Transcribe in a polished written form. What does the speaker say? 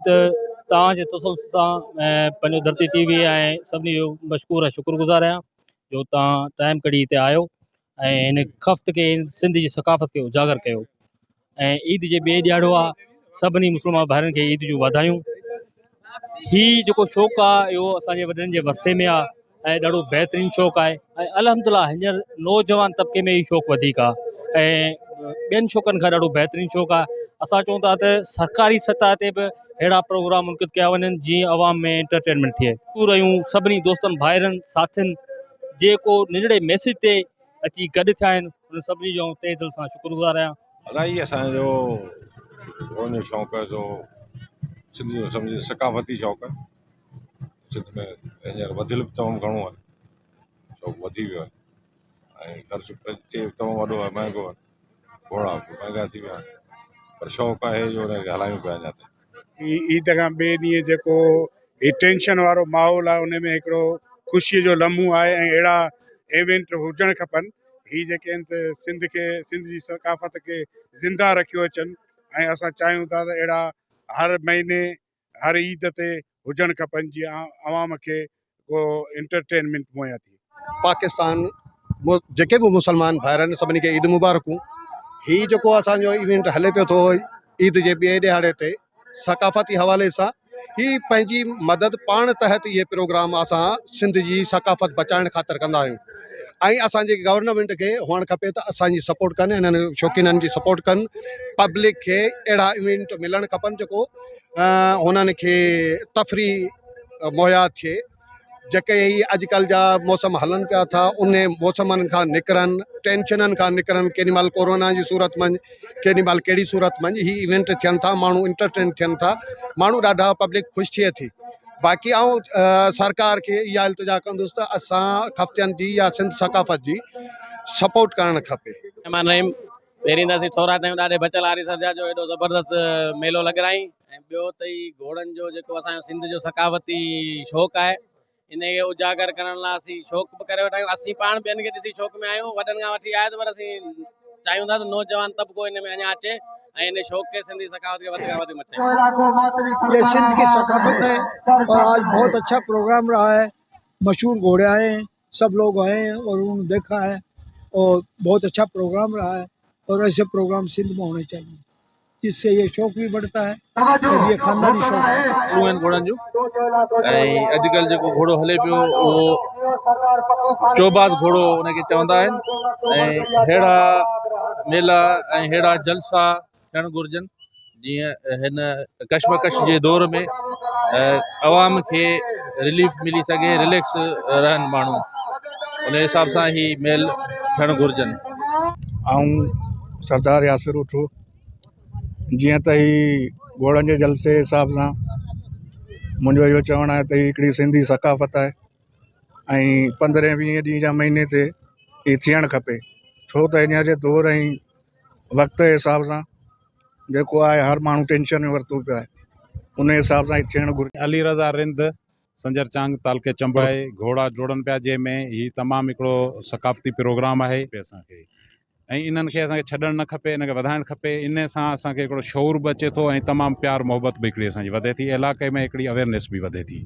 त तव्हांजे तसल्सुल सां पंहिंजो धरती टीवी ऐं सभिनी जो मशकूर ऐं शुक्रगुज़ार आहियां जो तव्हां टाइम कढी हिते आयो ऐं हिन ख़फ़्त खे सिंध जी सकाफ़त खे उजागर कयो। ऐं ईद जे ॿिए ॾियारो आहे, सभिनी मुस्लमान भाइरनि खे ईद जूं वाधायूं। हीउ जेको शौक़ु आहे इहो असांजे वॾनि जे वरसे में आहे ऐं ॾाढो बहितरीनु शौक़ु आहे ऐं अल्हम्दुलिल्लाह हींअर नौजवान तबिके में ई शौक़ु वधीक आहे ऐं ॿियनि शौक़नि खां ॾाढो बहितरीनु शौक़ु आहे। असां चऊं था त सरकारी सतह ते बि अहिड़ा प्रोग्राम मुनक़िद कया वञनि जीअं आवाम में एंटरटेनमेंट थिए। रहियूं सभिनी दोस्तनि भाइरनि साथियुनि जेको निजड़े मैसेज ते अची गॾु थिया आहिनि उन सभिनी जो तहे दिलि सां शुक्रगुज़ार आहियां। अलाई असांजो घोड़नि जो शौक़ु आहे जो सिंध जो सम्झि सकाफ़ती शौक़ु आहे। सिंध में हींअर वधियल बि तमामु घणो आहे, शौक़ु वधी वियो आहे ऐं ख़र्चु तमामु वॾो आहे, महांगो आहे, घोड़ा महांगा थी विया आहिनि पर शौक़ु आहे जो हुनखे हलायूं पिया अञा ताईं। ईद खां ॿिए ॾींहं जेको ही टेंशन वारो माहौल आहे उन में हिकिड़ो ख़ुशीअ जो लम्हो आहे ऐं अहिड़ा इवेंट हुजणु खपनि ही जेके आहिनि त सिंध जी सकाफ़त खे ज़िंदा रखियो अचनि ऐं असां चाहियूं था त अहिड़ा हर महीने हर ईद ते हुजणु खपनि जीअं आवाम खे को एंटरटेनमेंट मुहैया थिए। पाकिस्तान जेके बि मुस्लमान भाइर आहिनि सभिनी खे ईद मुबारकूं। ही जेको असांजो इवेंट हले पियो थो ईद जे ॿिए ॾिहाड़े ते सकाफ़ती हवाले सां ही पंहिंजी मदद पाण तहत इहे प्रोग्राम असां सिंध जी सकाफ़त बचाइण ख़ातिर कंदा आहियूं ऐं असांजे गवर्नमेंट खे हुअणु खपे त असांजी सपोर्ट कनि, हिननि शौक़ीननि जी सपोर्ट कनि। पब्लिक खे अहिड़ा इवेंट मिलणु खपनि जेको हुननि खे तफ़री मुहैया थिए। जेके ही अॼुकल्ह जा मौसम हलनि पिया था उन मौसमनि खां निकिरनि, टेंशननि खां निकिरनि, केॾी महिल कोरोना जी सूरत मंझि, केॾी महिल कहिड़ी सूरत मंझि ही इवेंट थियनि था, माण्हू इंटरटेन थियनि था, माण्हू ॾाढा पब्लिक ख़ुशि थिए थी। बाक़ी सरकार खे इहा इल्तिजा कंदुसि त असां ख़फ़्तनि जी या सिंध सकाफ़त जी सपोर्ट करणु खपे। पहिरीं त असीं थोरा थियूं ॾाढे बचल आरी सरजा जो एॾो ज़बरदस्त मेलो लॻराई ऐं ॿियो त ई घोड़नि जो जेको असांजो सिंध जो सकाफ़ती शौक़ु आहे इनखे उजागर करण लाइ असीं शौक़ु बि करे वेठा आहियूं। असीं पाण ॿियनि खे ॾिसी शौक़ु में आहियूं, वॾनि खां वठी आया पर असीं चाहियूं था त नौजवान तबिको इन में अञा अचे ऐं इन शौक़ के सिंधी सकाफ़त के वधि खां वधि मथे। ये सिंध की सकाफत है और आज बहुत अच्छा प्रोग्राम रहा है। मशहूर घोड़े आए हैं, सब लोग आए हैं और उन्होंने देखा है और बहुत अच्छा प्रोग्राम रहा है और ऐसे प्रोग्राम सिंध में होने चाहिए, जिससे ये शौक भी बढ़ता है और ये खानदानी शौक है। घोड़नि जो ऐं अॼुकल्ह जेको घोड़ो हले पियो उहो चौबाज़ घोड़ो उनखे चवंदा आहिनि ऐं अहिड़ा मेला ऐं अहिड़ा जलसा थियणु घुरिजनि जीअं हिन कशमकश जे दौर में अवाम खे रिलीफ मिली सघे, रिलैक्स रहनि माण्हू, उन हिसाब सां ही मेल थियणु घुरिजनि। ऐं सरदार यासिर उठो जीअं त ही घोड़नि जे जलसे हिसाब सां मुंहिंजो इहो चवणु आहे त हिकिड़ी सिंधी सकाफ़त आहे ऐं 15-20 ॾींहं जा महीने ते ही थियणु खपे, छो त हींअर जे दौर ऐं वक़्त जे हिसाब सां जेको आहे हर माण्हू टेंशन में वरितो पियो आहे, उन हिसाब सां ही थियणु घुरिजे। अली रज़ा रिंद संजर चांग तालके चंबाई घोड़ा जोड़नि पिया जंहिंमें ही तमामु हिकिड़ो सकाफ़ती प्रोग्राम आहे असांखे ऐं इन्हनि खे असांखे छॾणु न खपे, इनखे वधाइणु खपे। इन सां असांखे हिकिड़ो शौर बि अचे थो ऐं तमामु प्यार मोहबत बि हिकिड़ी असांजी वधे थी, इलाइक़े में हिकिड़ी अवेयरनेस बि वधे थी।